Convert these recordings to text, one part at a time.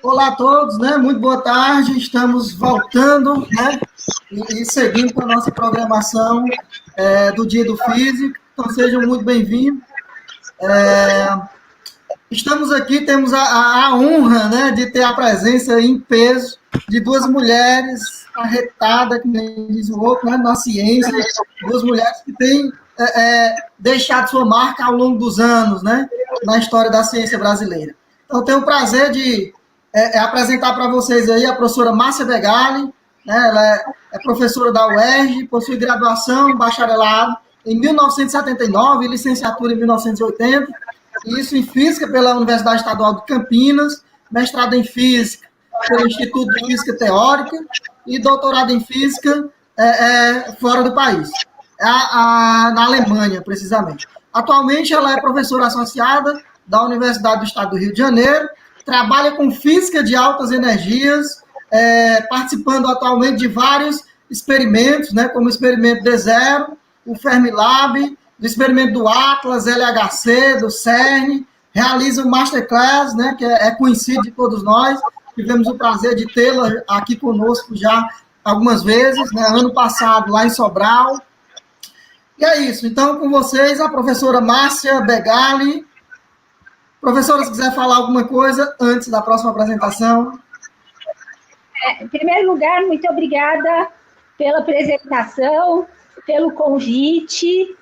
Olá a todos, né? Muito boa tarde. Estamos voltando, né? E seguindo com a nossa programação do Dia do Físico. Então, sejam muito bem-vindos. Estamos aqui, temos a honra, né, de ter a presença em peso de duas mulheres arretadas, que nem diz o outro, né, na ciência, duas mulheres que têm deixado sua marca ao longo dos anos, né, na história da ciência brasileira. Então, tenho o prazer de apresentar para vocês aí a professora Márcia Begali, né, ela é professora da UERJ, possui graduação, bacharelado em 1979 e licenciatura em 1980, isso em Física pela Universidade Estadual de Campinas, mestrado em Física pelo Instituto de Física Teórica e doutorado em Física fora do país, na Alemanha, precisamente. Atualmente, ela é professora associada da Universidade do Estado do Rio de Janeiro, trabalha com Física de altas energias, participando atualmente de vários experimentos, né, como o experimento D0, o Fermilab, do experimento do Atlas, LHC, do CERN, realiza o Masterclass, né, que é conhecido de todos nós, tivemos o prazer de tê-la aqui conosco já algumas vezes, né, ano passado lá em Sobral. E é isso, então com vocês a professora Márcia Begali. Professora, se quiser falar alguma coisa antes da próxima apresentação. Em primeiro lugar, muito obrigada pela apresentação, pelo convite.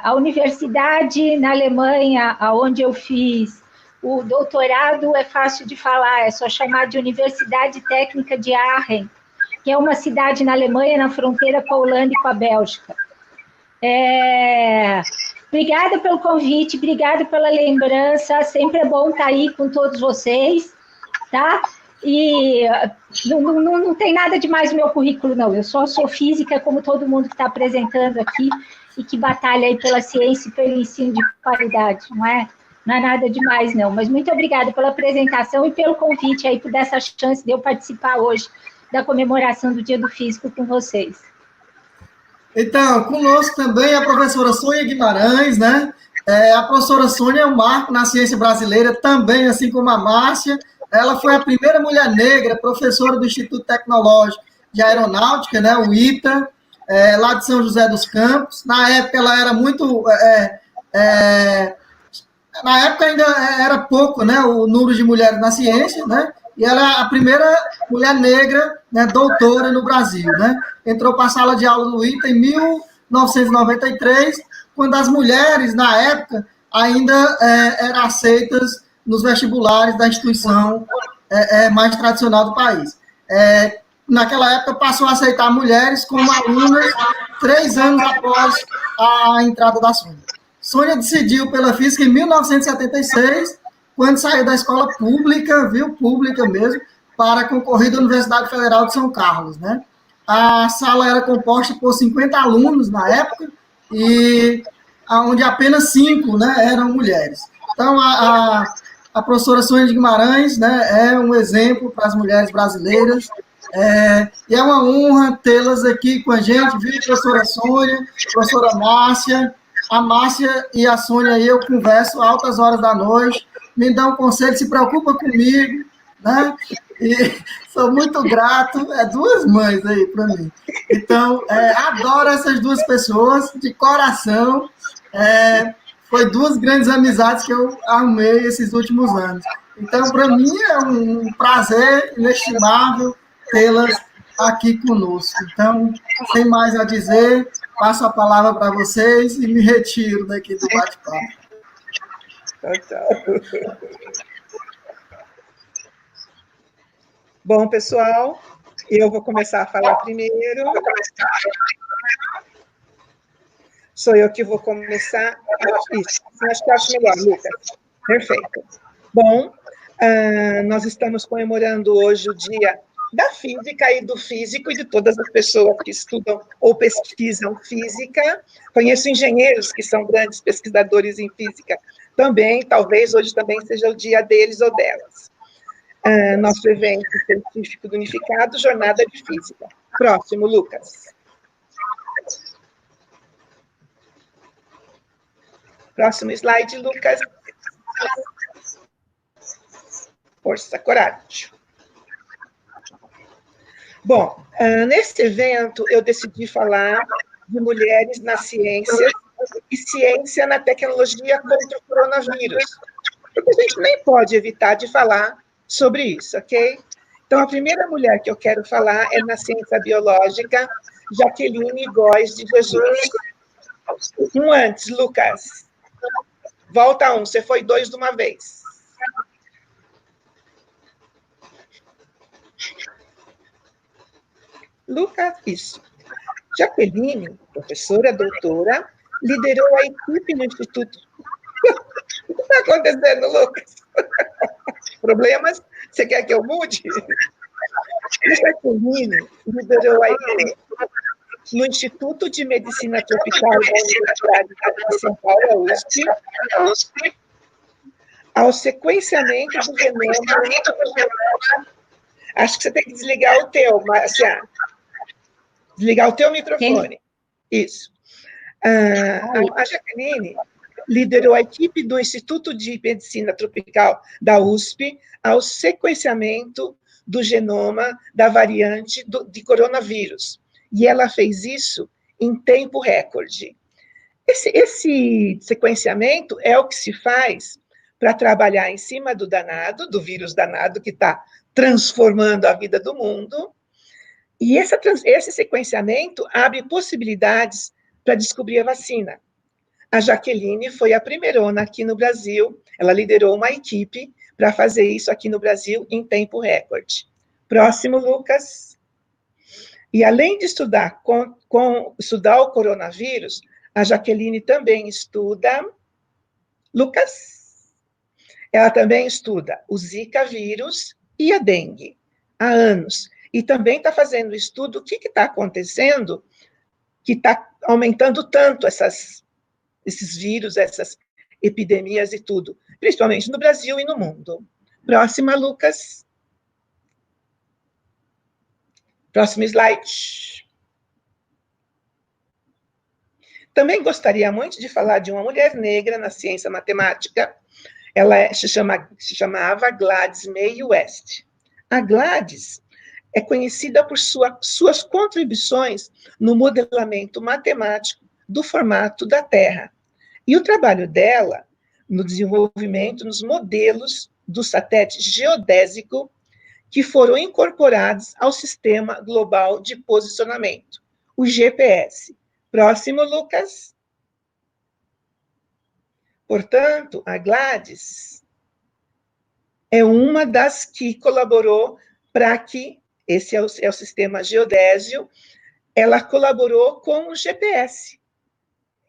A universidade na Alemanha, onde eu fiz o doutorado, é fácil de falar, é só chamar de Universidade Técnica de Aachen, que é uma cidade na Alemanha, na fronteira com a Holanda e com a Bélgica. Obrigada pelo convite, obrigada pela lembrança, sempre é bom estar aí com todos vocês, tá? E não tem nada demais no meu currículo, não. Eu só sou física, como todo mundo que está apresentando aqui, e que batalha aí pela ciência e pelo ensino de qualidade, não é nada demais, não. Mas muito obrigada pela apresentação e pelo convite aí, por essa chance de eu participar hoje da comemoração do Dia do Físico com vocês. Então, conosco também a professora Sônia Guimarães, né? A professora Sônia é um marco na ciência brasileira, também, assim como a Márcia. Ela foi a primeira mulher negra professora do Instituto Tecnológico de Aeronáutica, né, o ITA, lá de São José dos Campos. Na época, ela era muito... na época ainda era pouco, né, o número de mulheres na ciência, né? E ela é a primeira mulher negra, né, doutora no Brasil, né? Entrou para a sala de aula do ITA em 1993, quando as mulheres, na época, ainda eram aceitas nos vestibulares da instituição mais tradicional do país. Naquela época, passou a aceitar mulheres como alunas 3 anos após a entrada da Sônia. Sônia decidiu pela física em 1976, quando saiu da escola pública, pública mesmo, para concorrer da Universidade Federal de São Carlos, né? A sala era composta por 50 alunos na época, e onde apenas 5, né, eram mulheres. Então, a professora Sônia de Guimarães, né, é um exemplo para as mulheres brasileiras, e é uma honra tê-las aqui com a gente, viu, professora Sônia, professora Márcia. A Márcia e a Sônia aí eu converso altas horas da noite, me dão um conselho, se preocupa comigo, né? E sou muito grato, duas mães aí para mim. Então, adoro essas duas pessoas, de coração. Foi 2 grandes amizades que eu arrumei esses últimos anos. Então, para mim, é um prazer inestimável tê-las aqui conosco. Então, sem mais a dizer, passo a palavra para vocês e me retiro daqui do bate-papo. Tchau. Bom, pessoal, eu vou começar a falar primeiro. Sou eu que vou começar. Isso, acho que acho melhor, Lucas. Perfeito. Bom, nós estamos comemorando hoje o Dia da Física e do Físico e de todas as pessoas que estudam ou pesquisam física. Conheço engenheiros que são grandes pesquisadores em física também, talvez hoje também seja o dia deles ou delas. Nosso evento científico do Unificado, Jornada de Física. Próximo, Lucas. Próximo slide, Lucas. Força, coragem. Bom, nesse evento eu decidi falar de mulheres na ciência e ciência na tecnologia contra o coronavírus, porque a gente nem pode evitar de falar sobre isso, ok? Então, a primeira mulher que eu quero falar é na ciência biológica, Jaqueline Góes de Jesus. Um antes, Lucas. Volta um, você foi 2 de uma vez. Lucas, isso. Jaqueline, professora, doutora, liderou a equipe no Instituto. O que está acontecendo, Lucas? Problemas? Você quer que eu mude? Jaqueline liderou a equipe no Instituto de Medicina Tropical da Universidade de São Paulo, USP, ao sequenciamento do genoma. Acho que você tem que desligar o teu, Márcia. Desligar o teu microfone. Isso. A Jaqueline liderou a equipe do Instituto de Medicina Tropical da USP ao sequenciamento do genoma da variante de coronavírus. E ela fez isso em tempo recorde. Esse sequenciamento é o que se faz para trabalhar em cima do danado, do vírus danado que está transformando a vida do mundo. E esse sequenciamento abre possibilidades para descobrir a vacina. A Jaqueline foi a primeirona aqui no Brasil, ela liderou uma equipe para fazer isso aqui no Brasil em tempo recorde. Próximo, Lucas. E além de estudar estudar o coronavírus, a Jaqueline também estuda, Lucas, ela também estuda o Zika vírus e a dengue há anos. E também está fazendo estudo, o que está acontecendo, que está aumentando tanto esses vírus, essas epidemias e tudo, principalmente no Brasil e no mundo. Próxima, Lucas. Próximo slide. Também gostaria muito de falar de uma mulher negra na ciência matemática. Ela se chamava Gladys May West. A Gladys é conhecida por suas contribuições no modelamento matemático do formato da Terra. E o trabalho dela no desenvolvimento nos modelos do satélite geodésico que foram incorporados ao Sistema Global de Posicionamento, o GPS. Próximo, Lucas. Portanto, a Gladys é uma das que colaborou para que, esse é o sistema geodésio, ela colaborou com o GPS.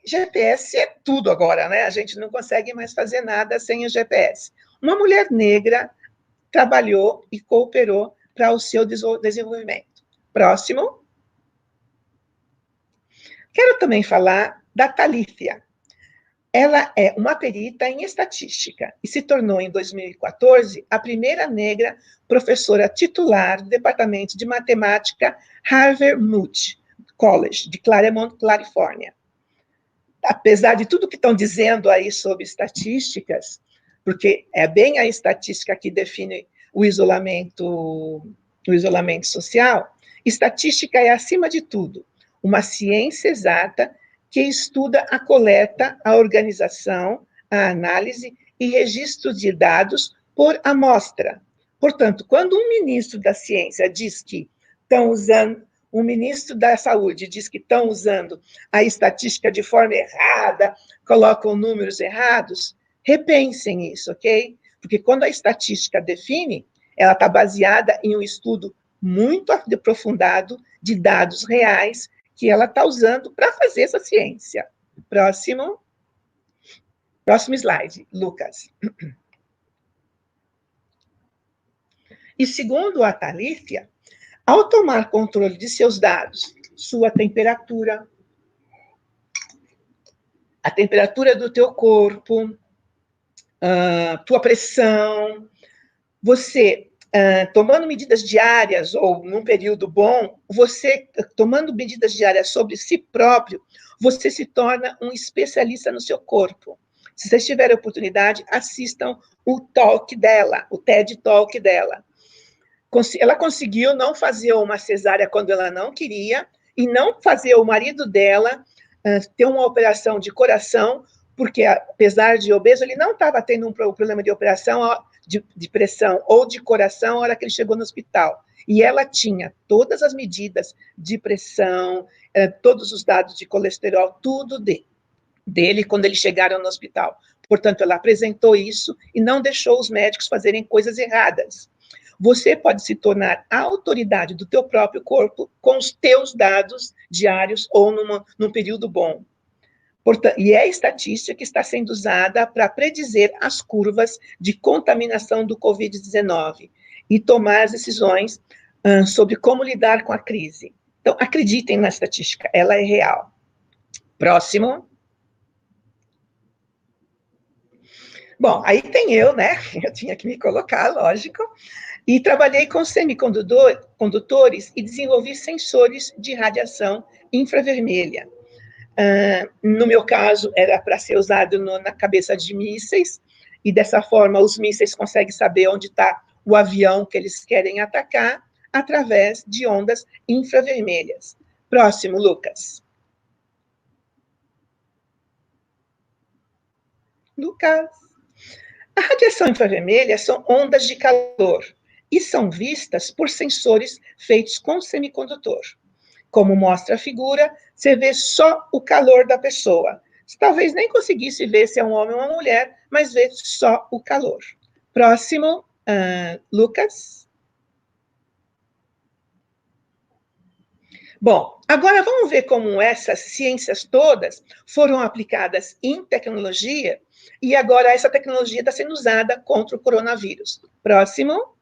GPS é tudo agora, né? A gente não consegue mais fazer nada sem o GPS. Uma mulher negra trabalhou e cooperou para o seu desenvolvimento. Próximo. Quero também falar da Thalícia. Ela é uma perita em estatística e se tornou, em 2014, a primeira negra professora titular do Departamento de Matemática Harvard Moody College, de Claremont, Califórnia. Apesar de tudo que estão dizendo aí sobre estatísticas, porque é bem a estatística que define o isolamento social, estatística é, acima de tudo, uma ciência exata que estuda a coleta, a organização, a análise e registro de dados por amostra. Portanto, quando um ministro da ciência diz que estão usando, um ministro da saúde diz que estão usando a estatística de forma errada, colocam números errados, repensem isso, ok? Porque quando a estatística define, ela está baseada em um estudo muito aprofundado de dados reais que ela está usando para fazer essa ciência. Próximo slide, Lucas. E segundo a Thalícia, ao tomar controle de seus dados, sua temperatura, a temperatura do teu corpo, tua pressão, você tomando medidas diárias, ou num período bom, você tomando medidas diárias sobre si próprio, você se torna um especialista no seu corpo. Se vocês tiverem oportunidade, assistam o talk dela, o TED Talk dela. Ela conseguiu não fazer uma cesárea quando ela não queria e não fazer o marido dela ter uma operação de coração, porque, apesar de obeso, ele não estava tendo um problema de operação, de pressão ou de coração na hora que ele chegou no hospital. E ela tinha todas as medidas de pressão, todos os dados de colesterol, tudo dele quando eles chegaram no hospital. Portanto, ela apresentou isso e não deixou os médicos fazerem coisas erradas. Você pode se tornar a autoridade do teu próprio corpo com os teus dados diários ou num período bom. Portanto, e é a estatística que está sendo usada para predizer as curvas de contaminação do Covid-19 e tomar as decisões sobre como lidar com a crise. Então, acreditem na estatística, ela é real. Próximo. Bom, aí tem eu, né? Eu tinha que me colocar, lógico. E trabalhei com semicondutores e desenvolvi sensores de radiação infravermelha. No meu caso, era para ser usado na cabeça de mísseis, e dessa forma os mísseis conseguem saber onde está o avião que eles querem atacar através de ondas infravermelhas. Próximo, Lucas. Lucas. A radiação infravermelha são ondas de calor e são vistas por sensores feitos com semicondutor. Como mostra a figura, você vê só o calor da pessoa. Você talvez nem conseguisse ver se é um homem ou uma mulher, mas vê só o calor. Próximo, Lucas. Bom, agora vamos ver como essas ciências todas foram aplicadas em tecnologia e agora essa tecnologia está sendo usada contra o coronavírus. Próximo.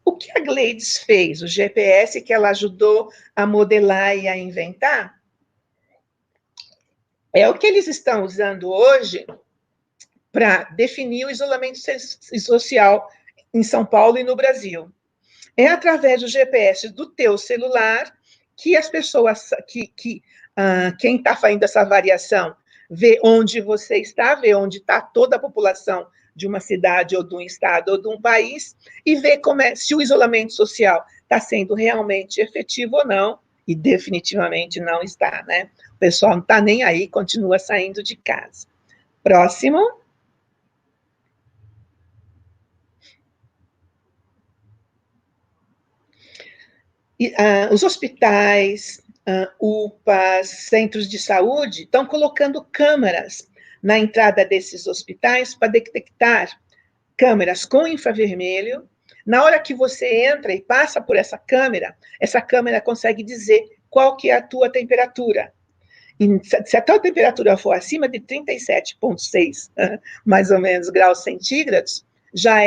O que a Gleides fez, o GPS que ela ajudou a modelar e a inventar, é o que eles estão usando hoje para definir o isolamento social em São Paulo e no Brasil. É através do GPS do teu celular que as pessoas, quem está fazendo essa variação, vê onde você está, vê onde está toda a população de uma cidade, ou de um estado, ou de um país, e vê se o isolamento social está sendo realmente efetivo ou não, e definitivamente não está, né? O pessoal não está nem aí, continua saindo de casa. Próximo. Os hospitais, UPAs, centros de saúde, estão colocando câmeras na entrada desses hospitais para detectar câmeras com infravermelho. Na hora que você entra e passa por essa câmera consegue dizer qual que é a tua temperatura. E se a tua temperatura for acima de 37,6, mais ou menos, graus centígrados, já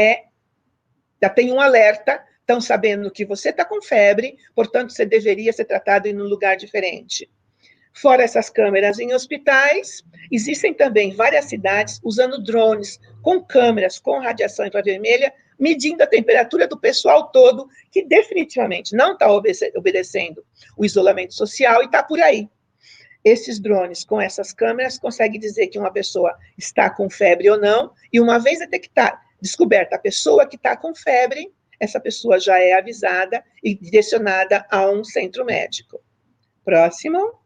tem um alerta. Estão sabendo que você está com febre, portanto, você deveria ser tratado em um lugar diferente. Fora essas câmeras em hospitais, existem também várias cidades usando drones com câmeras com radiação infravermelha, medindo a temperatura do pessoal todo, que definitivamente não está obedecendo o isolamento social e está por aí. Esses drones com essas câmeras conseguem dizer que uma pessoa está com febre ou não, e uma vez descoberta a pessoa que está com febre, essa pessoa já é avisada e direcionada a um centro médico. Próximo.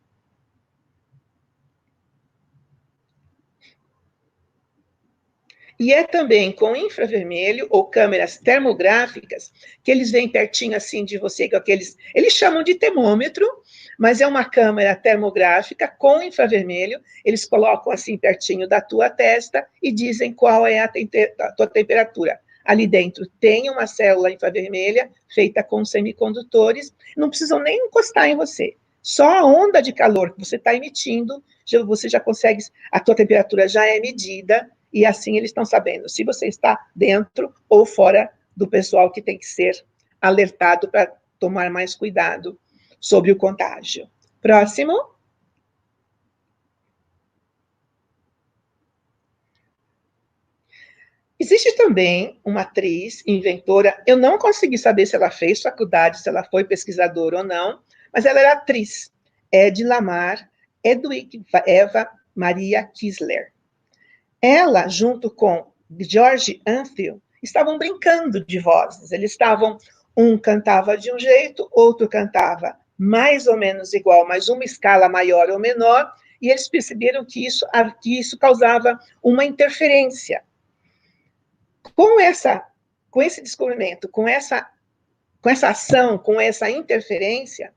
E é também com infravermelho ou câmeras termográficas que eles vêm pertinho assim de você, com eles chamam de termômetro, mas é uma câmera termográfica com infravermelho, eles colocam assim pertinho da tua testa e dizem qual é a tua temperatura. Ali dentro tem uma célula infravermelha feita com semicondutores, não precisam nem encostar em você. Só a onda de calor que você está emitindo, você já consegue, a tua temperatura já é medida, e assim eles estão sabendo se você está dentro ou fora do pessoal que tem que ser alertado para tomar mais cuidado sobre o contágio. Próximo. Existe também uma atriz, inventora, eu não consegui saber se ela fez faculdade, se ela foi pesquisadora ou não, mas ela era atriz, Ed Lamar, Hedwig Eva Maria Kiesler. Ela, junto com George Antheil, estavam brincando de vozes. Eles estavam, um cantava de um jeito, outro cantava mais ou menos igual, mas uma escala maior ou menor, e eles perceberam que isso causava uma interferência. Com esse descobrimento, com essa ação, com essa interferência,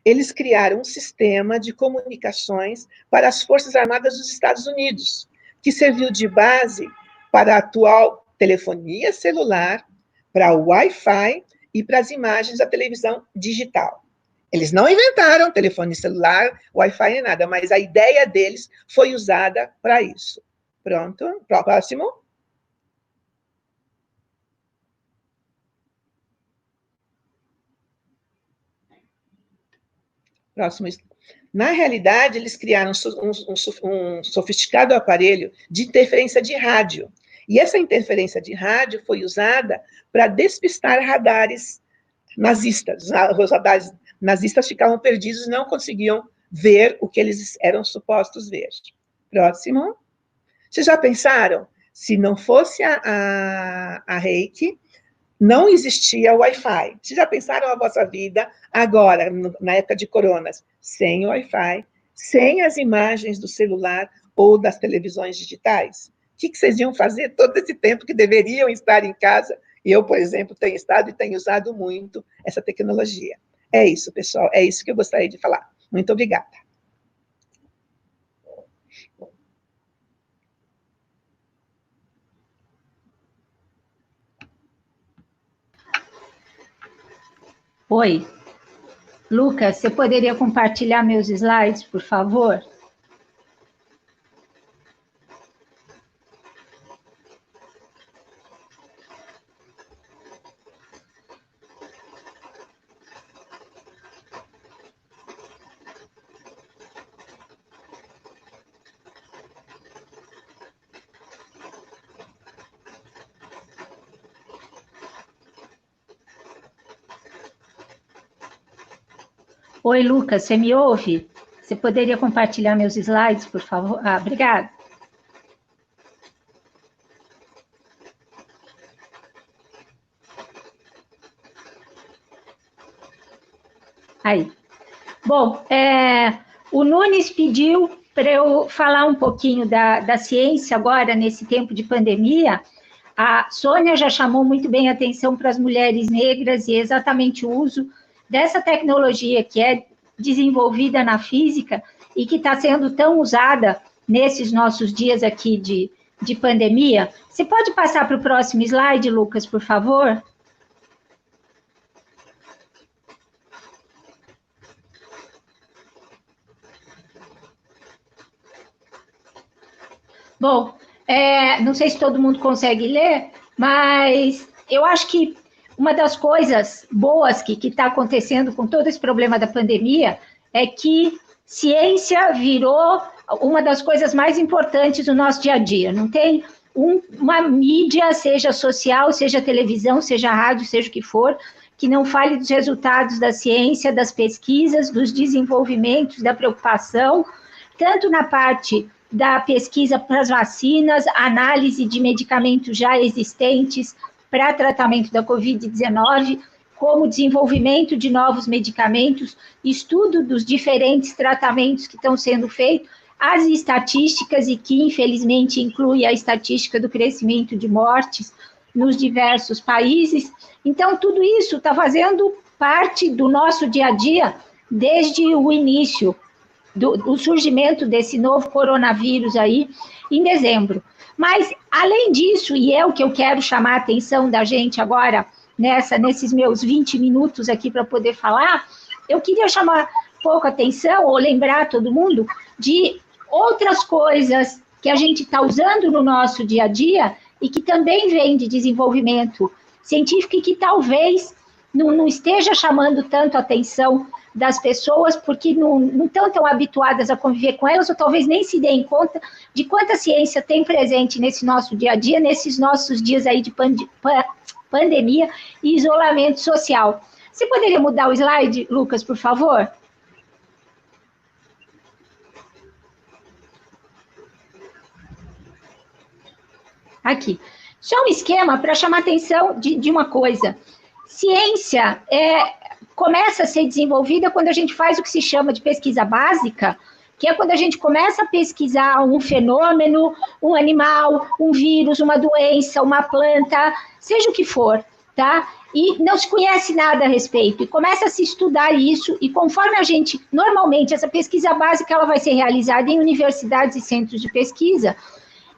eles criaram um sistema de comunicações para as Forças Armadas dos Estados Unidos, que serviu de base para a atual telefonia celular, para o Wi-Fi e para as imagens da televisão digital. Eles não inventaram telefone celular, Wi-Fi nem nada, mas a ideia deles foi usada para isso. Pronto, próximo. Próximo. Na realidade, eles criaram um sofisticado aparelho de interferência de rádio. E essa interferência de rádio foi usada para despistar radares nazistas. Os radares nazistas ficavam perdidos e não conseguiam ver o que eles eram supostos ver. Próximo. Vocês já pensaram? Se não fosse a Reiki, não existia Wi-Fi. Vocês já pensaram a vossa vida agora, na época de coronas, sem Wi-Fi, sem as imagens do celular ou das televisões digitais? O que vocês iam fazer todo esse tempo que deveriam estar em casa? Eu, por exemplo, tenho estado e tenho usado muito essa tecnologia. É isso, pessoal. É isso que eu gostaria de falar. Muito obrigada. Oi. Lucas, você poderia compartilhar meus slides, por favor? Oi, Lucas, você me ouve? Você poderia compartilhar meus slides, por favor? Ah, obrigada. Aí. Bom, o Nunes pediu para eu falar um pouquinho da ciência agora, nesse tempo de pandemia. A Sônia já chamou muito bem a atenção para as mulheres negras e exatamente o uso dessa tecnologia que é desenvolvida na física e que está sendo tão usada nesses nossos dias aqui de pandemia. Você pode passar para o próximo slide, Lucas, por favor? Bom, não sei se todo mundo consegue ler, mas eu acho que uma das coisas boas que está acontecendo com todo esse problema da pandemia é que ciência virou uma das coisas mais importantes do nosso dia a dia. Não tem uma mídia, seja social, seja televisão, seja rádio, seja o que for, que não fale dos resultados da ciência, das pesquisas, dos desenvolvimentos, da preocupação, tanto na parte da pesquisa para as vacinas, análise de medicamentos já existentes para tratamento da Covid-19, como desenvolvimento de novos medicamentos, estudo dos diferentes tratamentos que estão sendo feitos, as estatísticas, e que infelizmente inclui a estatística do crescimento de mortes nos diversos países. Então, tudo isso está fazendo parte do nosso dia a dia desde o início do surgimento desse novo coronavírus aí, em dezembro. Mas, além disso, e é o que eu quero chamar a atenção da gente agora, nesses meus 20 minutos aqui para poder falar, eu queria chamar um pouco a atenção, ou lembrar todo mundo, de outras coisas que a gente está usando no nosso dia a dia e que também vem de desenvolvimento científico e que talvez não esteja chamando tanto atenção das pessoas, porque não estão tão habituadas a conviver com elas, ou talvez nem se deem conta de quanta ciência tem presente nesse nosso dia a dia, nesses nossos dias aí de pandemia e isolamento social. Você poderia mudar o slide, Lucas, por favor? Aqui. Isso é um esquema para chamar a atenção de uma coisa. Ciência começa a ser desenvolvida quando a gente faz o que se chama de pesquisa básica, que é quando a gente começa a pesquisar um fenômeno, um animal, um vírus, uma doença, uma planta, seja o que for, tá? E não se conhece nada a respeito, e começa a se estudar isso, e conforme a gente, normalmente, essa pesquisa básica, ela vai ser realizada em universidades e centros de pesquisa,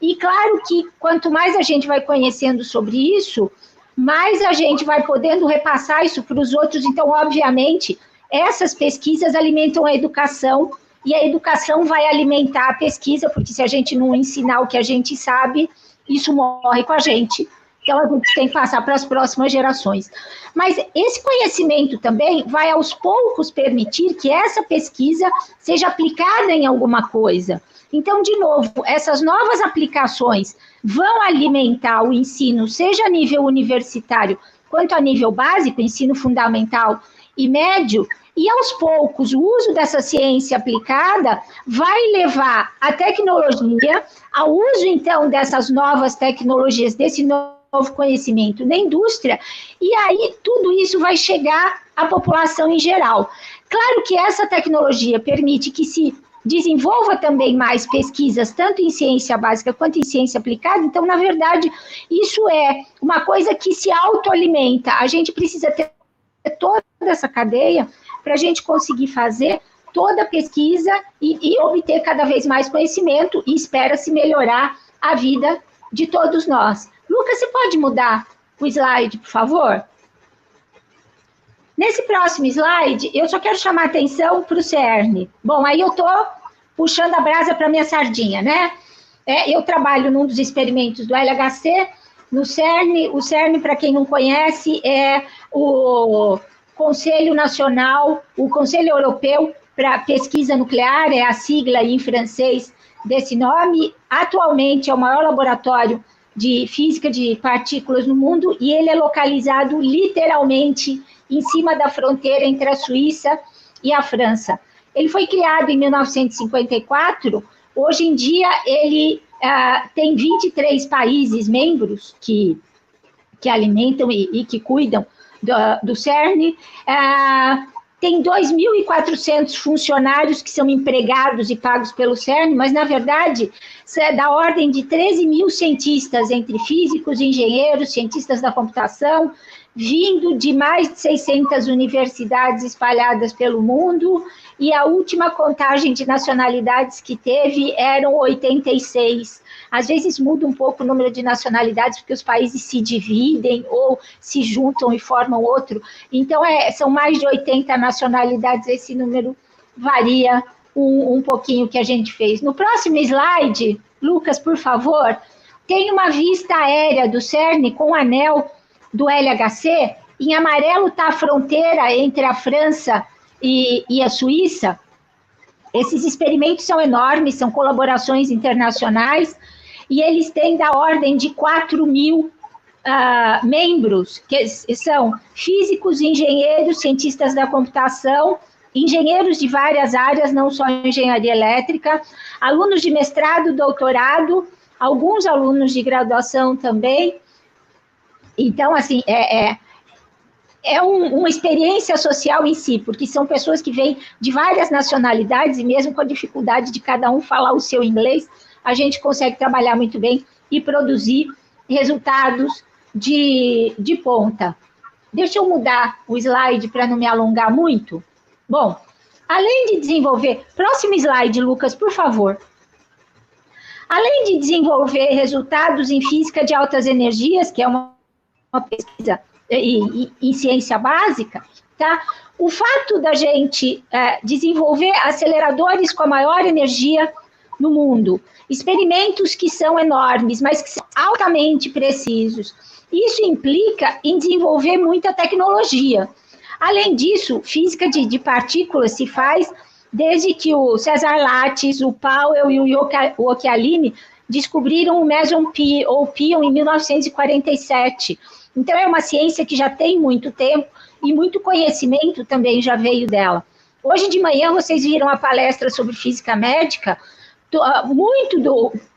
e claro que quanto mais a gente vai conhecendo sobre isso, mais a gente vai podendo repassar isso para os outros. Então, obviamente, essas pesquisas alimentam a educação, e a educação vai alimentar a pesquisa, porque se a gente não ensinar o que a gente sabe, isso morre com a gente. Então, a gente tem que passar para as próximas gerações. Mas esse conhecimento também vai, aos poucos, permitir que essa pesquisa seja aplicada em alguma coisa. Então, de novo, essas novas aplicações vão alimentar o ensino, seja a nível universitário, quanto a nível básico, ensino fundamental e médio, e aos poucos o uso dessa ciência aplicada vai levar a tecnologia, ao uso, então, dessas novas tecnologias, desse novo conhecimento na indústria, e aí tudo isso vai chegar à população em geral. Claro que essa tecnologia permite que se desenvolva também mais pesquisas, tanto em ciência básica quanto em ciência aplicada. Então, na verdade, isso é uma coisa que se autoalimenta. A gente precisa ter toda essa cadeia para a gente conseguir fazer toda a pesquisa e obter cada vez mais conhecimento, e espera-se melhorar a vida de todos nós. Lucas, você pode mudar o slide, por favor? Nesse próximo slide, eu só quero chamar a atenção para o CERN. Bom, aí eu estou puxando a brasa para a minha sardinha, né? Eu trabalho num dos experimentos do LHC, no CERN. O CERN, para quem não conhece, é o Conselho Nacional, o Conselho Europeu para Pesquisa Nuclear, é a sigla em francês desse nome. Atualmente é o maior laboratório de física de partículas no mundo, e ele é localizado literalmente em cima da fronteira entre a Suíça e a França. Ele foi criado em 1954, hoje em dia ele tem 23 países membros que alimentam e que cuidam do CERN, tem 2.400 funcionários que são empregados e pagos pelo CERN, mas, na verdade, é da ordem de 13 mil cientistas, entre físicos, engenheiros, cientistas da computação, vindo de mais de 600 universidades espalhadas pelo mundo, e a última contagem de nacionalidades que teve eram 86. Às vezes muda um pouco o número de nacionalidades, porque os países se dividem ou se juntam e formam outro. Então, são mais de 80 nacionalidades, esse número varia um pouquinho que a gente fez. No próximo slide, Lucas, por favor, tem uma vista aérea do CERN com o anel do LHC. Em amarelo está a fronteira entre a França e a Suíça. Esses experimentos são enormes, são colaborações internacionais, e eles têm da ordem de 4 mil membros, que são físicos, engenheiros, cientistas da computação, engenheiros de várias áreas, não só engenharia elétrica, alunos de mestrado, doutorado, alguns alunos de graduação também. Então, assim, uma experiência social em si, porque são pessoas que vêm de várias nacionalidades, e mesmo com a dificuldade de cada um falar o seu inglês, a gente consegue trabalhar muito bem e produzir resultados de ponta. Deixa eu mudar o slide para não me alongar muito. Bom, além de desenvolver... Próximo slide, Lucas, por favor. Além de desenvolver resultados em física de altas energias, que é uma pesquisa em ciência básica, tá? O fato da gente desenvolver aceleradores com a maior energia no mundo, experimentos que são enormes, mas que são altamente precisos, isso implica em desenvolver muita tecnologia. Além disso, física de partículas se faz desde que o Cesar Lattes, o Powell e o Occhialini descobriram o meson pi, ou pion, em 1947. Então, é uma ciência que já tem muito tempo e muito conhecimento também já veio dela. Hoje de manhã, vocês viram a palestra sobre física médica, muito,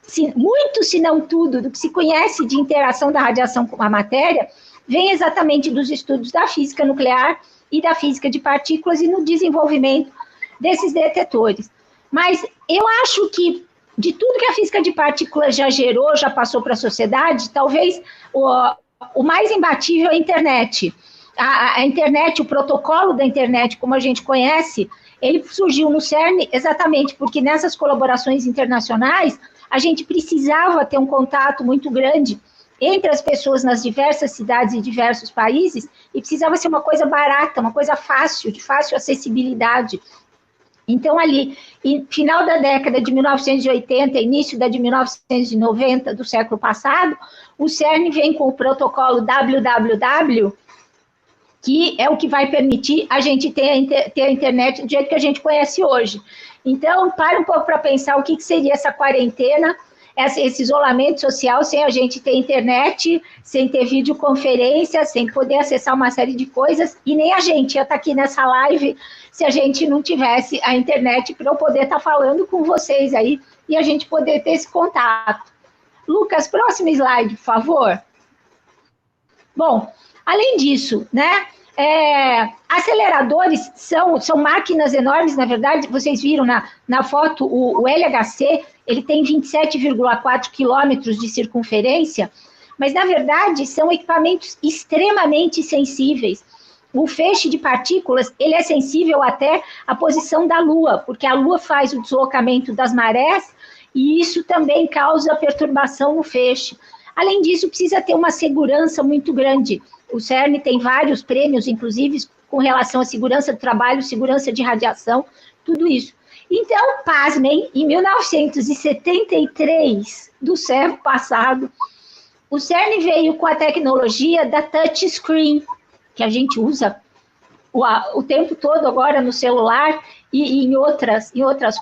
se não tudo, do que se conhece de interação da radiação com a matéria, vem exatamente dos estudos da física nuclear e da física de partículas e no desenvolvimento desses detetores. Mas eu acho que, de tudo que a física de partículas já gerou, já passou para a sociedade, talvez o mais imbatível é a internet. A internet, o protocolo da internet, como a gente conhece, ele surgiu no CERN exatamente porque nessas colaborações internacionais a gente precisava ter um contato muito grande entre as pessoas nas diversas cidades e diversos países, e precisava ser uma coisa barata, uma coisa fácil, de fácil acessibilidade. Então, ali, final da década de 1980, início da de 1990 do século passado, o CERN vem com o protocolo WWW, que é o que vai permitir a gente ter a internet do jeito que a gente conhece hoje. Então, para um pouco para pensar o que seria essa quarentena, esse isolamento social sem a gente ter internet, sem ter videoconferência, sem poder acessar uma série de coisas, e nem a gente ia estar aqui nessa live se a gente não tivesse a internet para eu poder estar falando com vocês aí e a gente poder ter esse contato. Lucas, próximo slide, por favor. Bom, além disso, né, aceleradores são máquinas enormes, na verdade, vocês viram na foto o LHC, ele tem 27,4 quilômetros de circunferência, mas, na verdade, são equipamentos extremamente sensíveis. O feixe de partículas, ele é sensível até à posição da Lua, porque a Lua faz o deslocamento das marés, e isso também causa perturbação no feixe. Além disso, precisa ter uma segurança muito grande. O CERN tem vários prêmios, inclusive, com relação à segurança do trabalho, segurança de radiação, tudo isso. Então, pasmem, em 1973 do século passado, o CERN veio com a tecnologia da touchscreen, que a gente usa o tempo todo agora no celular e em outras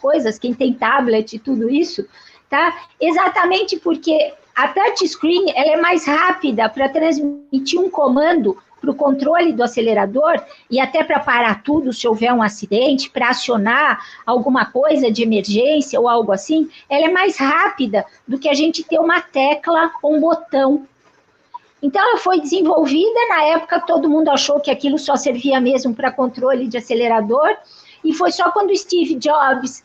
coisas, quem tem tablet e tudo isso, tá? Exatamente porque a touchscreen ela é mais rápida para transmitir um comando para o controle do acelerador e até para parar tudo se houver um acidente, para acionar alguma coisa de emergência ou algo assim, ela é mais rápida do que a gente ter uma tecla ou um botão. Então, ela foi desenvolvida, na época todo mundo achou que aquilo só servia mesmo para controle de acelerador, e foi só quando o Steve Jobs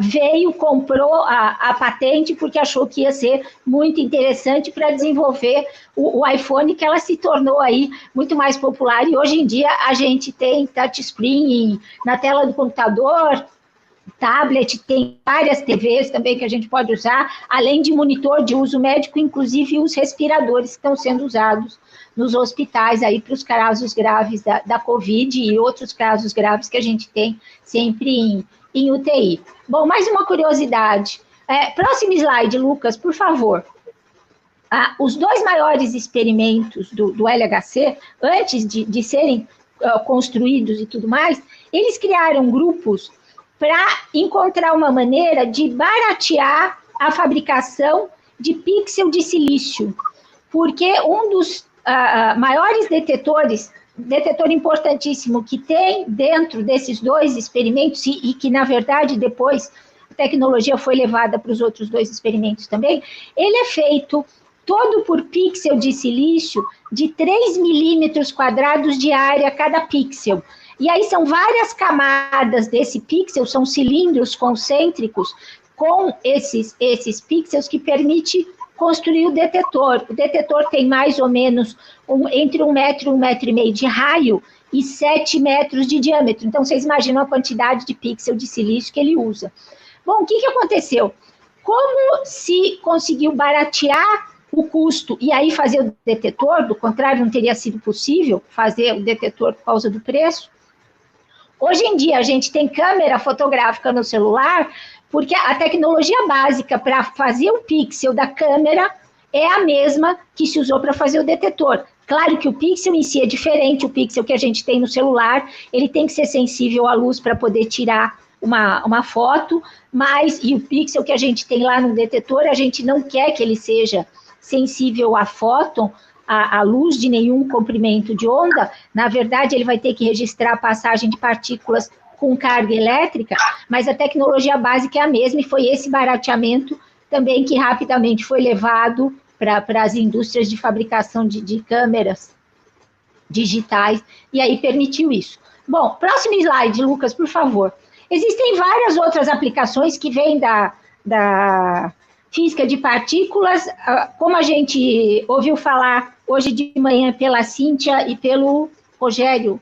veio, comprou a patente, porque achou que ia ser muito interessante para desenvolver o iPhone, que ela se tornou aí muito mais popular, e hoje em dia a gente tem touchscreen na tela do computador, tablet, tem várias TVs também que a gente pode usar, além de monitor de uso médico, inclusive os respiradores que estão sendo usados nos hospitais aí para os casos graves da Covid e outros casos graves que a gente tem sempre em UTI. Bom, mais uma curiosidade. Próximo slide, Lucas, por favor. Os dois maiores experimentos do LHC, antes de serem construídos e tudo mais, eles criaram grupos para encontrar uma maneira de baratear a fabricação de pixel de silício, porque um dos maiores detetores, detetor importantíssimo que tem dentro desses dois experimentos, e que, na verdade, depois a tecnologia foi levada para os outros dois experimentos também, ele é feito todo por pixel de silício de 3 milímetros quadrados de área cada pixel. E aí são várias camadas desse pixel, são cilindros concêntricos com esses pixels que permite construir o detetor. O detetor tem mais ou menos entre 1 metro e 1,5 metro de raio e 7 metros de diâmetro. Então, vocês imaginam a quantidade de pixel de silício que ele usa. Bom, o que aconteceu? Como se conseguiu baratear o custo e aí fazer o detetor, do contrário, não teria sido possível fazer o detetor por causa do preço. Hoje em dia, a gente tem câmera fotográfica no celular, porque a tecnologia básica para fazer o pixel da câmera é a mesma que se usou para fazer o detetor. Claro que o pixel em si é diferente, o pixel que a gente tem no celular, ele tem que ser sensível à luz para poder tirar uma foto, e o pixel que a gente tem lá no detetor, a gente não quer que ele seja sensível à fóton, à luz de nenhum comprimento de onda. Na verdade, ele vai ter que registrar a passagem de partículas com carga elétrica, mas a tecnologia básica é a mesma, e foi esse barateamento também que rapidamente foi levado para as indústrias de fabricação de câmeras digitais, e aí permitiu isso. Bom, próximo slide, Lucas, por favor. Existem várias outras aplicações que vêm da física de partículas, como a gente ouviu falar hoje de manhã pela Cíntia e pelo Rogério,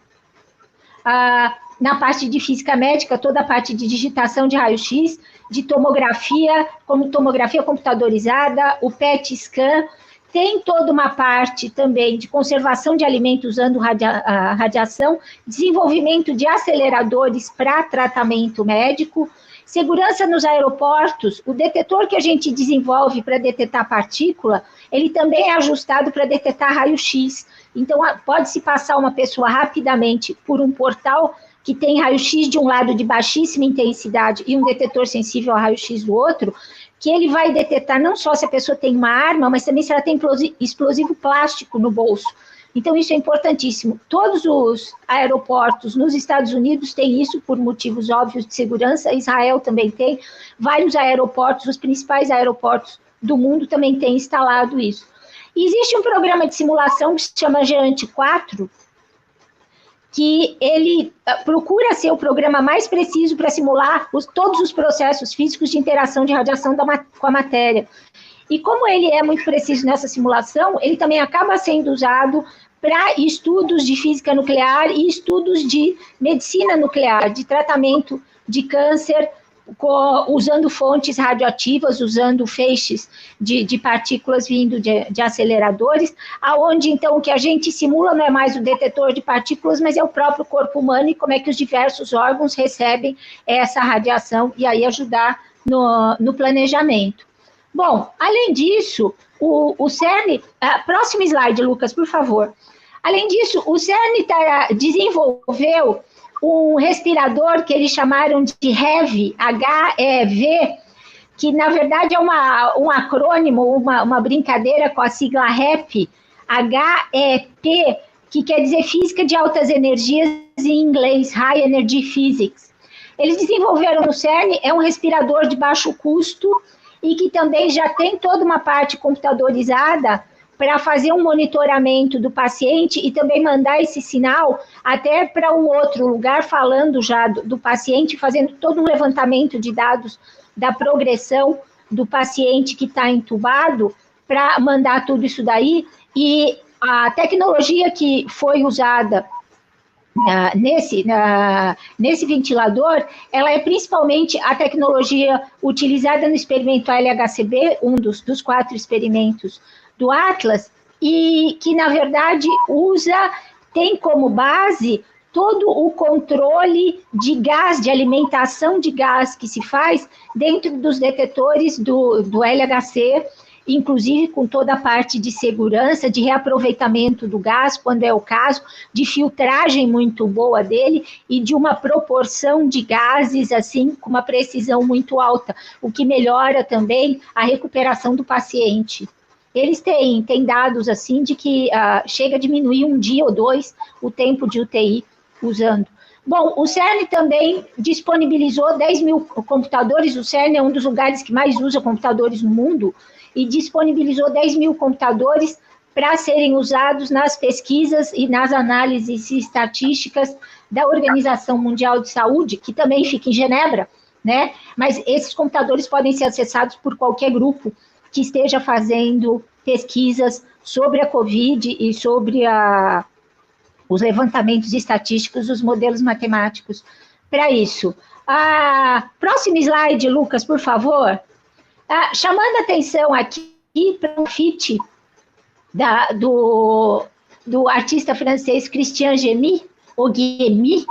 na parte de física médica, toda a parte de digitação de raio-x, de tomografia, como tomografia computadorizada, o PET scan, tem toda uma parte também de conservação de alimentos usando a radiação, desenvolvimento de aceleradores para tratamento médico, segurança nos aeroportos, o detetor que a gente desenvolve para detectar partícula, ele também é ajustado para detectar raio-x. Então, pode-se passar uma pessoa rapidamente por um portal que tem raio-x de um lado de baixíssima intensidade e um detetor sensível ao raio-x do outro, que ele vai detectar não só se a pessoa tem uma arma, mas também se ela tem explosivo plástico no bolso. Então, isso é importantíssimo. Todos os aeroportos nos Estados Unidos têm isso por motivos óbvios de segurança, Israel também tem, vários aeroportos, os principais aeroportos do mundo também têm instalado isso. E existe um programa de simulação que se chama GEANT 4, que ele procura ser o programa mais preciso para simular todos os processos físicos de interação de radiação com a matéria. E como ele é muito preciso nessa simulação, ele também acaba sendo usado para estudos de física nuclear e estudos de medicina nuclear, de tratamento de câncer, usando fontes radioativas, usando feixes de partículas vindo de aceleradores, aonde então o que a gente simula não é mais o detetor de partículas, mas é o próprio corpo humano e como é que os diversos órgãos recebem essa radiação e aí ajudar no planejamento. Bom, além disso, o CERN, próximo slide, Lucas, por favor. Além disso, o CERN desenvolveu um respirador que eles chamaram de HEV, H-E-V, que na verdade é um acrônimo, uma brincadeira com a sigla HEP, H-E-P, que quer dizer Física de Altas Energias em inglês, High Energy Physics. Eles desenvolveram no CERN, é um respirador de baixo custo e que também já tem toda uma parte computadorizada para fazer um monitoramento do paciente e também mandar esse sinal até para um outro lugar, falando já do paciente, fazendo todo um levantamento de dados da progressão do paciente que está entubado, para mandar tudo isso daí. E a tecnologia que foi usada nesse ventilador, ela é principalmente a tecnologia utilizada no experimento LHCb, um dos 4 experimentos do Atlas, e que, na verdade, tem como base todo o controle de gás, de alimentação de gás que se faz dentro dos detetores do LHC, inclusive com toda a parte de segurança, de reaproveitamento do gás, quando é o caso, de filtragem muito boa dele e de uma proporção de gases, assim, com uma precisão muito alta, o que melhora também a recuperação do paciente. Eles têm dados, assim, de que chega a diminuir 1 dia ou 2 o tempo de UTI usando. Bom, o CERN também disponibilizou 10 mil computadores, o CERN é um dos lugares que mais usa computadores no mundo, e disponibilizou 10 mil computadores para serem usados nas pesquisas e nas análises estatísticas da Organização Mundial de Saúde, que também fica em Genebra, né? Mas esses computadores podem ser acessados por qualquer grupo que esteja fazendo pesquisas sobre a Covid e sobre os levantamentos estatísticos, os modelos matemáticos para isso. Próximo slide, Lucas, por favor. Chamando a atenção aqui para o feat do artista francês Christian Gemy, ou Guémy,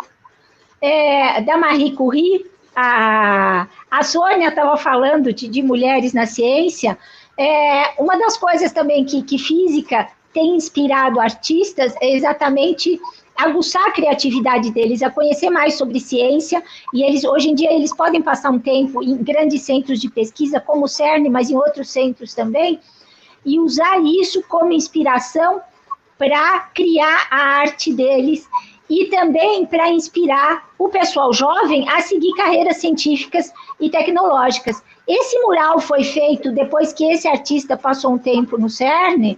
da Marie Curie. A Sônia estava falando de mulheres na ciência. Uma das coisas também que física tem inspirado artistas é exatamente aguçar a criatividade deles, a conhecer mais sobre ciência, e eles, hoje em dia, eles podem passar um tempo em grandes centros de pesquisa, como o CERN, mas em outros centros também, e usar isso como inspiração para criar a arte deles, e também para inspirar o pessoal jovem a seguir carreiras científicas e tecnológicas. Esse mural foi feito depois que esse artista passou um tempo no CERN,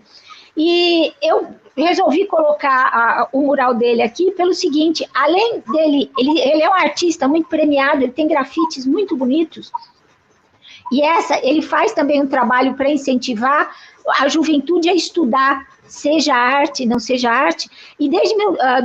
e eu resolvi colocar o mural dele aqui pelo seguinte: além dele, ele é um artista muito premiado, ele tem grafites muito bonitos, e ele faz também um trabalho para incentivar a juventude a estudar, seja arte, não seja arte, e desde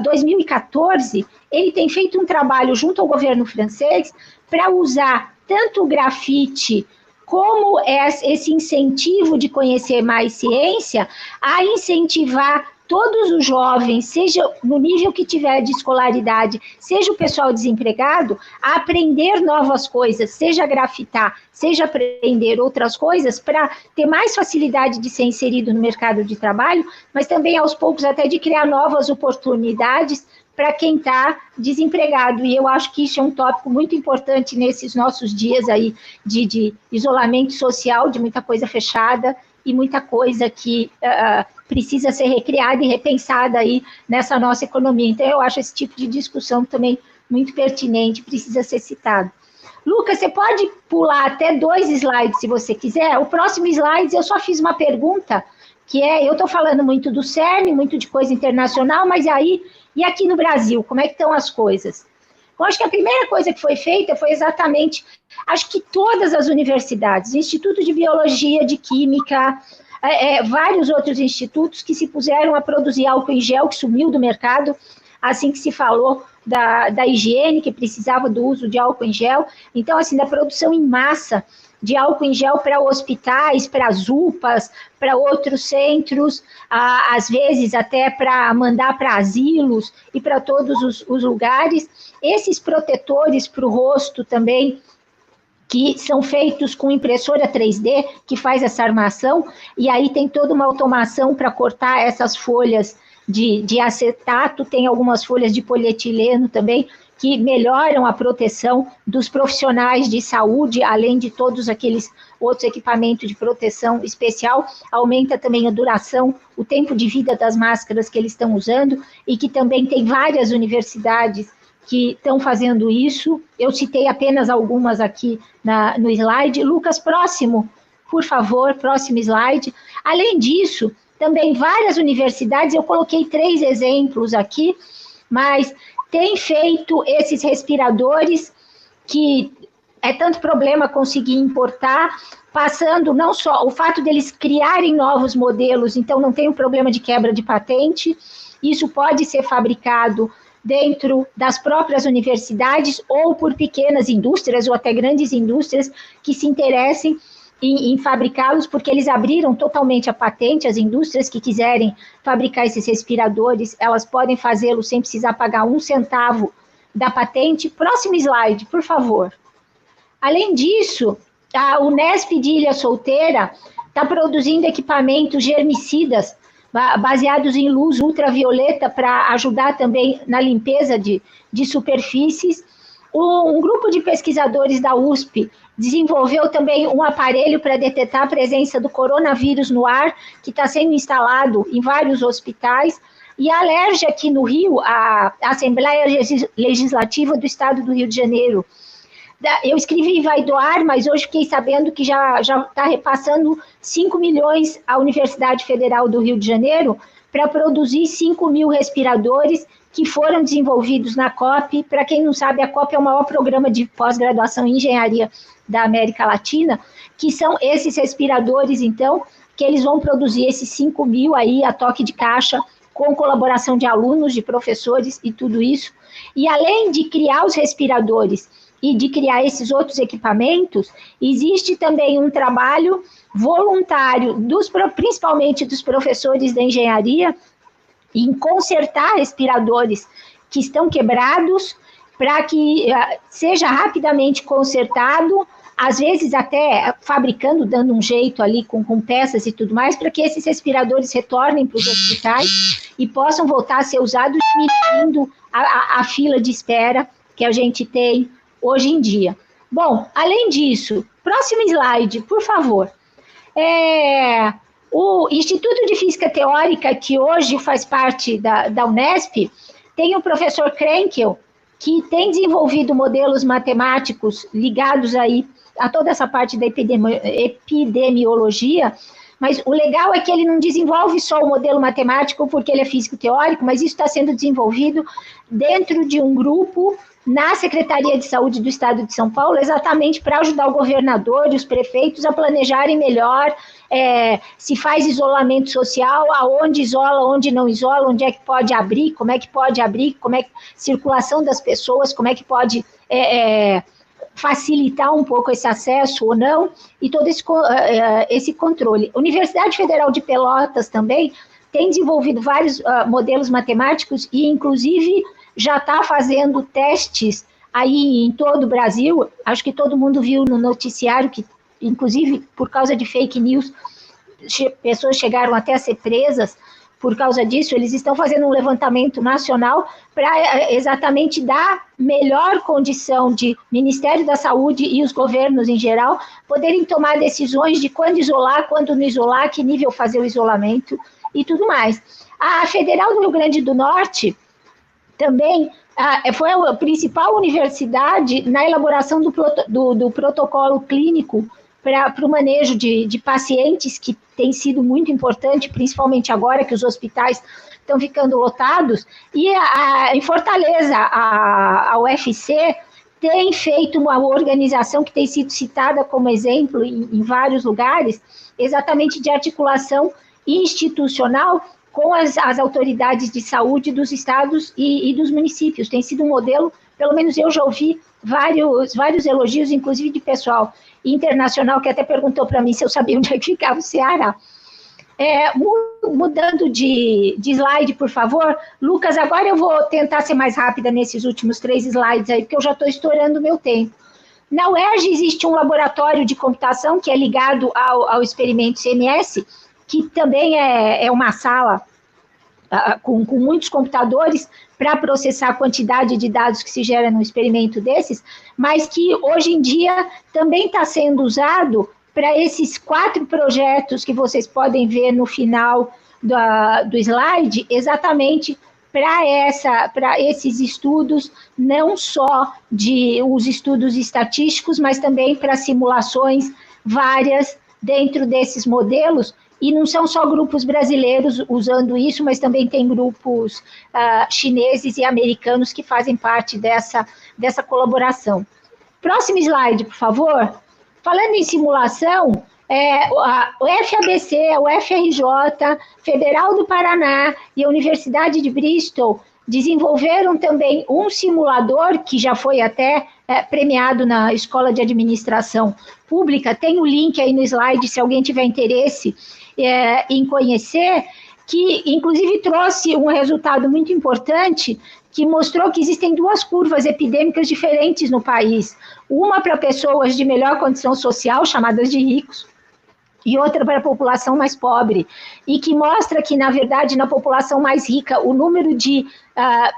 2014 ele tem feito um trabalho junto ao governo francês para usar tanto o grafite como esse incentivo de conhecer mais ciência, a incentivar todos os jovens, seja no nível que tiver de escolaridade, seja o pessoal desempregado, a aprender novas coisas, seja grafitar, seja aprender outras coisas, para ter mais facilidade de ser inserido no mercado de trabalho, mas também, aos poucos, até de criar novas oportunidades para quem está desempregado. E eu acho que isso é um tópico muito importante nesses nossos dias aí de isolamento social, de muita coisa fechada e muita coisa que precisa ser recriada e repensada aí nessa nossa economia. Então, eu acho esse tipo de discussão também muito pertinente, precisa ser citado. Lucas, você pode pular até 2 slides, se você quiser. O próximo slide, eu só fiz uma pergunta, que é, eu estou falando muito do CERN, muito de coisa internacional, mas aí, e aqui no Brasil, como é que estão as coisas? Eu acho que a primeira coisa que foi feita foi exatamente, acho que todas as universidades, Instituto de Biologia, de Química, vários outros institutos que se puseram a produzir álcool em gel, que sumiu do mercado, assim que se falou da higiene, que precisava do uso de álcool em gel. Então, assim, da produção em massa de álcool em gel para hospitais, para as UPAs, para outros centros, às vezes até para mandar para asilos e para todos os lugares. Esses protetores para o rosto também, que são feitos com impressora 3D, que faz essa armação, e aí tem toda uma automação para cortar essas folhas de acetato, tem algumas folhas de polietileno também, que melhoram a proteção dos profissionais de saúde, além de todos aqueles outros equipamentos de proteção especial, aumenta também a duração, o tempo de vida das máscaras que eles estão usando, e que também tem várias universidades que estão fazendo isso. Eu citei apenas algumas aqui no slide. Lucas, próximo, por favor, próximo slide. Além disso, também várias universidades, eu coloquei 3 exemplos aqui, mas tem feito esses respiradores que é tanto problema conseguir importar, passando não só o fato deles criarem novos modelos, então não tem o problema de quebra de patente, isso pode ser fabricado dentro das próprias universidades ou por pequenas indústrias ou até grandes indústrias que se interessem em fabricá-los, porque eles abriram totalmente a patente. As indústrias que quiserem fabricar esses respiradores, elas podem fazê-lo sem precisar pagar 1 centavo da patente. Próximo slide, por favor. Além disso, a Unesp de Ilha Solteira está produzindo equipamentos germicidas baseados em luz ultravioleta para ajudar também na limpeza de superfícies. Um grupo de pesquisadores da USP desenvolveu também um aparelho para detectar a presença do coronavírus no ar, que está sendo instalado em vários hospitais. E a Alerj, aqui no Rio, a Assembleia Legislativa do Estado do Rio de Janeiro, eu escrevi vai doar, mas hoje fiquei sabendo que já está repassando 5 milhões à Universidade Federal do Rio de Janeiro para produzir 5.000 respiradores que foram desenvolvidos na COP. Para quem não sabe, a COP é o maior programa de pós-graduação em engenharia da América Latina, que são esses respiradores, então, que eles vão produzir esses 5.000 aí a toque de caixa, com colaboração de alunos, de professores e tudo isso. E além de criar os respiradores e de criar esses outros equipamentos, existe também um trabalho voluntário, principalmente dos professores da engenharia, em consertar respiradores que estão quebrados, para que seja rapidamente consertado, às vezes até fabricando, dando um jeito ali com peças e tudo mais, para que esses respiradores retornem para os hospitais e possam voltar a ser usados, diminuindo a fila de espera que a gente tem hoje em dia. Bom, além disso, próximo slide, por favor. O Instituto de Física Teórica, que hoje faz parte da Unesp, tem o professor Krenkel, que tem desenvolvido modelos matemáticos ligados aí a toda essa parte da epidemiologia, mas o legal é que ele não desenvolve só o modelo matemático porque ele é físico teórico, mas isso está sendo desenvolvido dentro de um grupo na Secretaria de Saúde do Estado de São Paulo, exatamente para ajudar o governador e os prefeitos a planejarem melhor se faz isolamento social, aonde isola, onde não isola, onde é que pode abrir, como é que circulação das pessoas, como é que pode facilitar um pouco esse acesso ou não, e todo esse controle. A Universidade Federal de Pelotas também tem desenvolvido vários modelos matemáticos e, inclusive, já está fazendo testes aí em todo o Brasil. Acho que todo mundo viu no noticiário que, inclusive, por causa de fake news, pessoas chegaram até a ser presas por causa disso. Eles estão fazendo um levantamento nacional para exatamente dar melhor condição de Ministério da Saúde e os governos em geral poderem tomar decisões de quando isolar, quando não isolar, que nível fazer o isolamento e tudo mais. A Federal do Rio Grande do Norte também foi a principal universidade na elaboração do protocolo clínico para o manejo de pacientes, que tem sido muito importante, principalmente agora que os hospitais estão ficando lotados. E em Fortaleza, a UFC tem feito uma organização que tem sido citada como exemplo em vários lugares, exatamente de articulação institucional com as autoridades de saúde dos estados e dos municípios. Tem sido um modelo, pelo menos eu já ouvi vários elogios, inclusive de pessoal internacional, que até perguntou para mim se eu sabia onde é que ficava o Ceará. Mudando de slide, por favor. Lucas, agora eu vou tentar ser mais rápida nesses últimos 3 slides aí, porque eu já estou estourando o meu tempo. Na UERJ existe um laboratório de computação que é ligado ao experimento CMS, que também é uma sala com muitos computadores para processar a quantidade de dados que se gera no experimento desses, mas que hoje em dia também está sendo usado para esses 4 projetos que vocês podem ver no final do slide, exatamente para esses estudos, não só os estudos estatísticos, mas também para simulações várias dentro desses modelos. E não são só grupos brasileiros usando isso, mas também tem grupos chineses e americanos que fazem parte dessa colaboração. Próximo slide, por favor. Falando em simulação, o FABC, o FRJ, Federal do Paraná e a Universidade de Bristol desenvolveram também um simulador que já foi até premiado na Escola de Administração Pública. Tem o link aí no slide, se alguém tiver interesse em conhecer, que inclusive trouxe um resultado muito importante, que mostrou que existem 2 curvas epidêmicas diferentes no país. Uma para pessoas de melhor condição social, chamadas de ricos, e outra para a população mais pobre, e que mostra que, na verdade, na população mais rica, o número de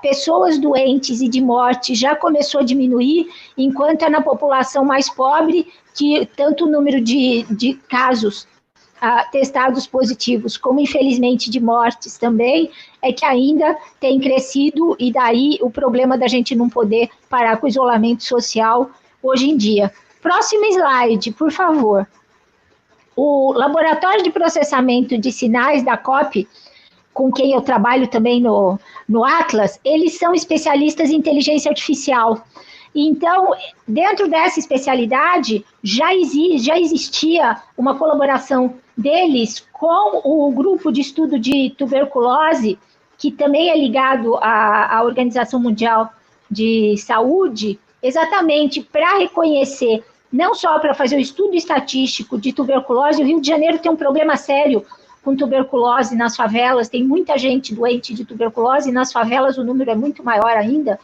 pessoas doentes e de morte já começou a diminuir, enquanto é na população mais pobre que tanto o número de casos testados positivos, como infelizmente de mortes também, é que ainda tem crescido, e daí o problema da gente não poder parar com o isolamento social hoje em dia. Próximo slide, por favor. O Laboratório de Processamento de Sinais da COP, com quem eu trabalho também no Atlas, eles são especialistas em inteligência artificial. Então, dentro dessa especialidade, já existia uma colaboração deles com o grupo de estudo de tuberculose, que também é ligado à Organização Mundial de Saúde, exatamente para reconhecer, não só para fazer o estudo estatístico de tuberculose. O Rio de Janeiro tem um problema sério com tuberculose nas favelas, tem muita gente doente de tuberculose, e nas favelas o número é muito maior ainda,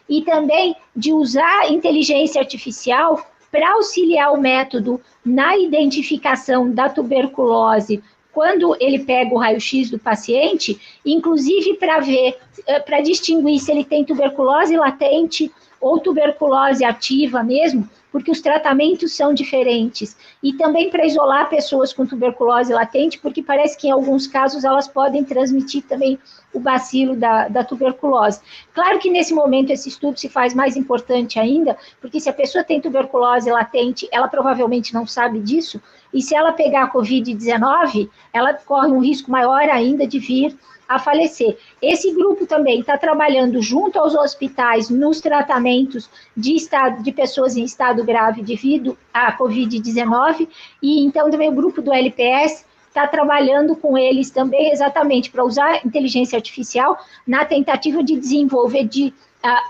e também de usar inteligência artificial para auxiliar o método na identificação da tuberculose quando ele pega o raio-x do paciente, inclusive para ver, para distinguir se ele tem tuberculose latente ou tuberculose ativa mesmo, porque os tratamentos são diferentes. E também para isolar pessoas com tuberculose latente, porque parece que em alguns casos elas podem transmitir também o bacilo da tuberculose. Claro que nesse momento esse estudo se faz mais importante ainda, porque se a pessoa tem tuberculose latente, ela provavelmente não sabe disso, e se ela pegar a Covid-19, ela corre um risco maior ainda de vir a falecer. Esse grupo também está trabalhando junto aos hospitais nos tratamentos de pessoas em estado grave devido à Covid-19, e então também o grupo do LPS está trabalhando com eles também exatamente para usar inteligência artificial na tentativa de desenvolver, de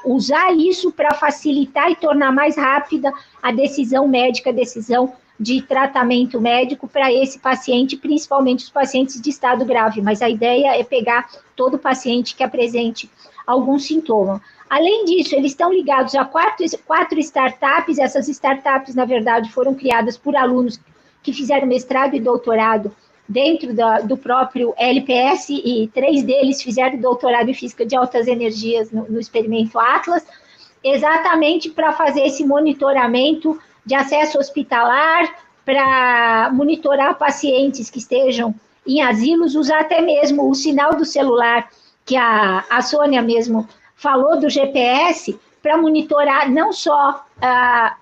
usar isso para facilitar e tornar mais rápida a decisão médica, a decisão de tratamento médico para esse paciente, principalmente os pacientes de estado grave, mas a ideia é pegar todo paciente que apresente algum sintoma. Além disso, eles estão ligados a quatro startups, essas startups, na verdade, foram criadas por alunos que fizeram mestrado e doutorado dentro do próprio LPS, e 3 deles fizeram doutorado em física de altas energias no experimento Atlas, exatamente para fazer esse monitoramento de acesso hospitalar, para monitorar pacientes que estejam em asilos, usar até mesmo o sinal do celular, que a Sônia mesmo falou do GPS, para monitorar não só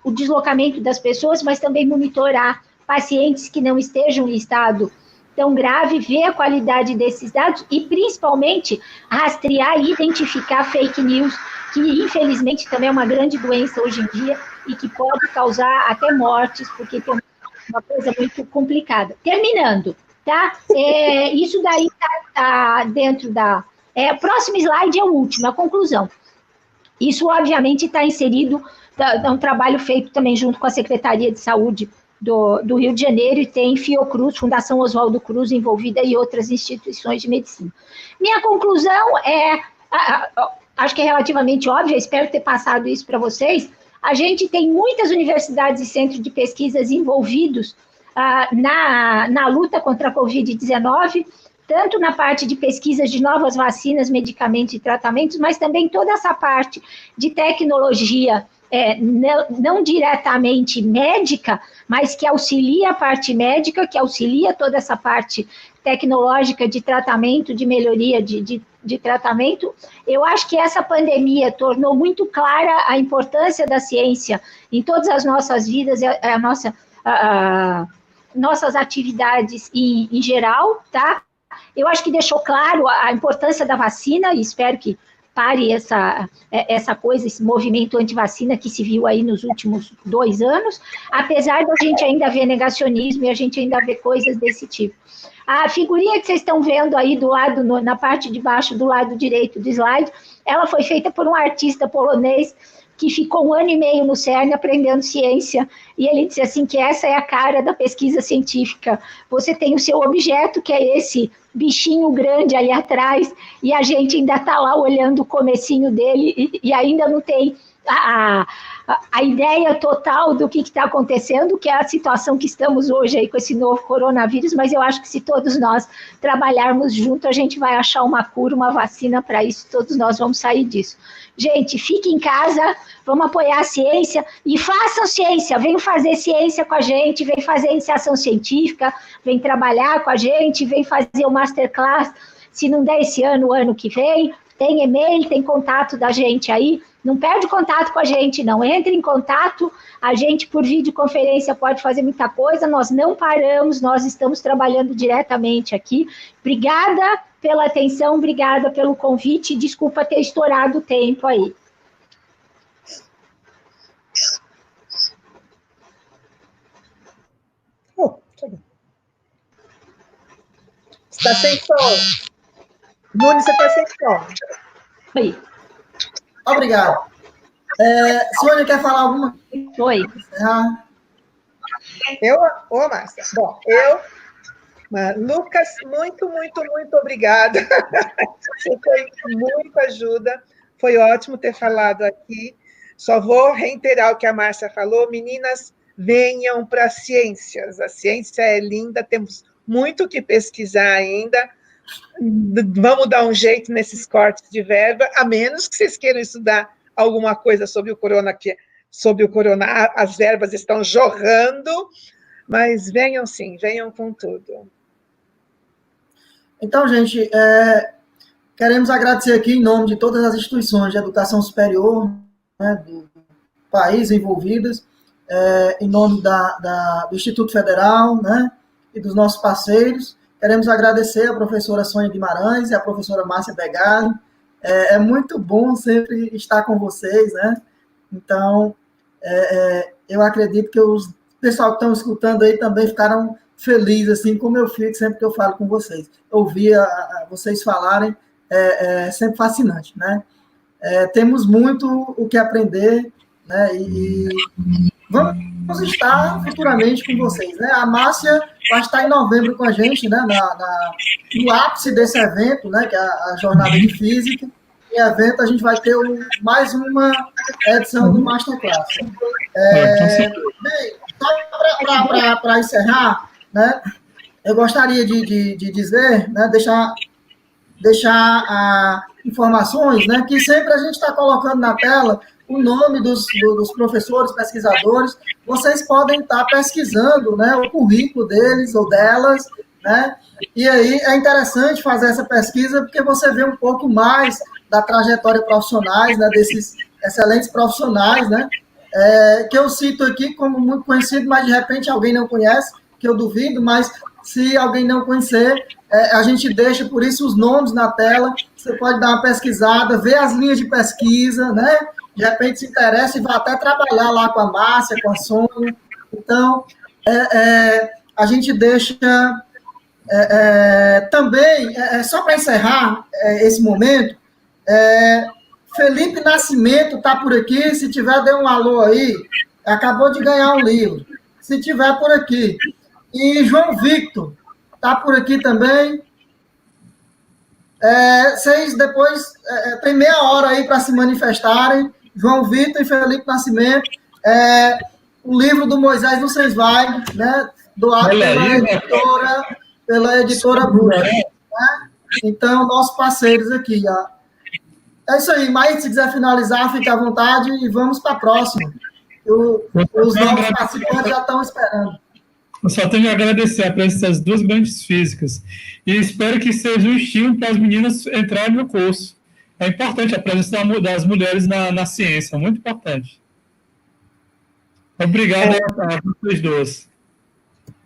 o deslocamento das pessoas, mas também monitorar pacientes que não estejam em estado tão grave, ver a qualidade desses dados e, principalmente, rastrear e identificar fake news, que, infelizmente, também é uma grande doença hoje em dia e que pode causar até mortes, porque tem uma coisa muito complicada. Terminando, tá? Isso daí está dentro da... o próximo slide é o último, a conclusão. Isso, obviamente, está inserido, é um trabalho feito também junto com a Secretaria de Saúde do Rio de Janeiro, e tem Fiocruz, Fundação Oswaldo Cruz envolvida, e outras instituições de medicina. Minha conclusão acho que é relativamente óbvia, espero ter passado isso para vocês. A gente tem muitas universidades e centros de pesquisas envolvidos na luta contra a Covid-19, tanto na parte de pesquisas de novas vacinas, medicamentos e tratamentos, mas também toda essa parte de tecnologia, não diretamente médica, mas que auxilia a parte médica, que auxilia toda essa parte tecnológica de tratamento, de melhoria de tratamento. Eu acho que essa pandemia tornou muito clara a importância da ciência em todas as nossas vidas, nossas atividades em geral, tá? Eu acho que deixou claro a importância da vacina, e espero que pare essa coisa, esse movimento anti-vacina que se viu aí nos últimos 2 anos, apesar da gente ainda ver negacionismo e a gente ainda ver coisas desse tipo. A figurinha que vocês estão vendo aí do lado, na parte de baixo, do lado direito do slide, ela foi feita por um artista polonês que ficou 1 ano e meio no CERN aprendendo ciência, e ele disse assim que essa é a cara da pesquisa científica. Você tem o seu objeto, que é esse bichinho grande ali atrás, e a gente ainda está lá olhando o comecinho dele, e ainda não tem a ideia total do que está acontecendo, que é a situação que estamos hoje aí com esse novo coronavírus, mas eu acho que se todos nós trabalharmos junto, a gente vai achar uma cura, uma vacina para isso, todos nós vamos sair disso. Gente, fiquem em casa, vamos apoiar a ciência e façam ciência, venham fazer ciência com a gente, venham fazer iniciação científica, venham trabalhar com a gente, venham fazer o masterclass, se não der esse ano, o ano que vem, tem e-mail, tem contato da gente aí, não perde contato com a gente não, entre em contato, a gente por videoconferência pode fazer muita coisa, nós não paramos, nós estamos trabalhando diretamente aqui. Obrigada pela atenção, obrigada pelo convite, desculpa ter estourado o tempo aí. Está sem som. Nunes, você está sem som. Oi. Obrigado. Sônia, quer falar alguma coisa? Oi. Ô, Márcia. Bom, Lucas, muito, muito, muito obrigada. Você foi muita ajuda. Foi ótimo ter falado aqui. Só vou reiterar o que a Márcia falou, meninas, venham para as ciências. A ciência é linda, temos muito o que pesquisar ainda. Vamos dar um jeito nesses cortes de verba, a menos que vocês queiram estudar alguma coisa sobre o corona, as verbas estão jorrando, mas venham sim, venham com tudo. Então, gente, queremos agradecer aqui em nome de todas as instituições de educação superior, né, do país envolvidas, em nome do Instituto Federal, né, e dos nossos parceiros. Queremos agradecer a professora Sônia Guimarães e a professora Márcia Begado. É muito bom sempre estar com vocês, né? Então, eu acredito que os pessoal que estão escutando aí também ficaram felizes, assim como eu fico sempre que eu falo com vocês. Ouvir vocês falarem é sempre fascinante, né? Temos muito o que aprender, né? E vamos estar futuramente com vocês, né? A Márcia vai estar em novembro com a gente, né? No ápice desse evento, né? Que é a jornada de física. Em evento a gente vai ter mais uma edição do Masterclass. Bem, só para encerrar, né? Eu gostaria de dizer, né? Deixar informações, né? Que sempre a gente está colocando na tela o nome dos professores, pesquisadores. Vocês podem estar pesquisando, né, o currículo deles ou delas, né? E aí é interessante fazer essa pesquisa porque você vê um pouco mais da trajetória profissionais, né, desses excelentes profissionais, né? Que eu cito aqui como muito conhecido, mas de repente alguém não conhece, que eu duvido, mas se alguém não conhecer, a gente deixa, por isso, os nomes na tela. Você pode dar uma pesquisada, ver as linhas de pesquisa, né? De repente se interessa e vai até trabalhar lá com a Márcia, com a Sônia. Então, a gente deixa também, só para encerrar esse momento, Felipe Nascimento está por aqui, se tiver, dê um alô aí, acabou de ganhar um livro, se tiver por aqui. E João Victor está por aqui também. Vocês depois tem meia hora aí para se manifestarem. João Vitor e Felipe Nascimento. O livro do Moisés no Sensweig, né? Doado pela editora Bruxa. Né? Então, nossos parceiros aqui. Ó. É isso aí. Mas se quiser finalizar, fique à vontade e vamos para a próxima. Os novos participantes já estão esperando. Eu só tenho que agradecer a presença das duas grandes físicas e espero que seja um estímulo para as meninas entrarem no curso. É importante a presença das mulheres na ciência, muito importante. Obrigado a vocês dois.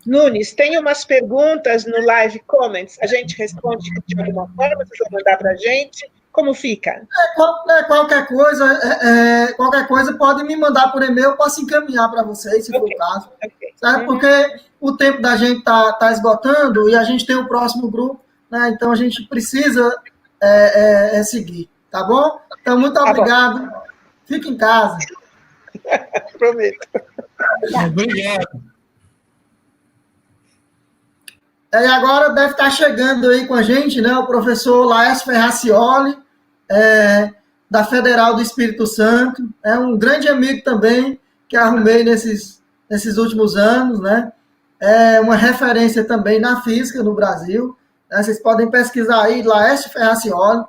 Nunes, tem umas perguntas no Live Comments, a gente responde de alguma forma, vocês vão mandar para a gente, como fica? Qualquer coisa pode me mandar por e-mail, eu posso encaminhar para vocês, se for o caso. Certo? Porque o tempo da gente está esgotando e a gente tem o próximo grupo, né? Então a gente precisa seguir, tá bom? Então, muito obrigado. Fique em casa. Prometo. Obrigado. E agora deve estar chegando aí com a gente, né, o professor Laércio Ferracioli, da Federal do Espírito Santo, um grande amigo também que arrumei nesses últimos anos, né? É uma referência também na física no Brasil. Né? Vocês podem pesquisar aí, Laércio Ferracioli.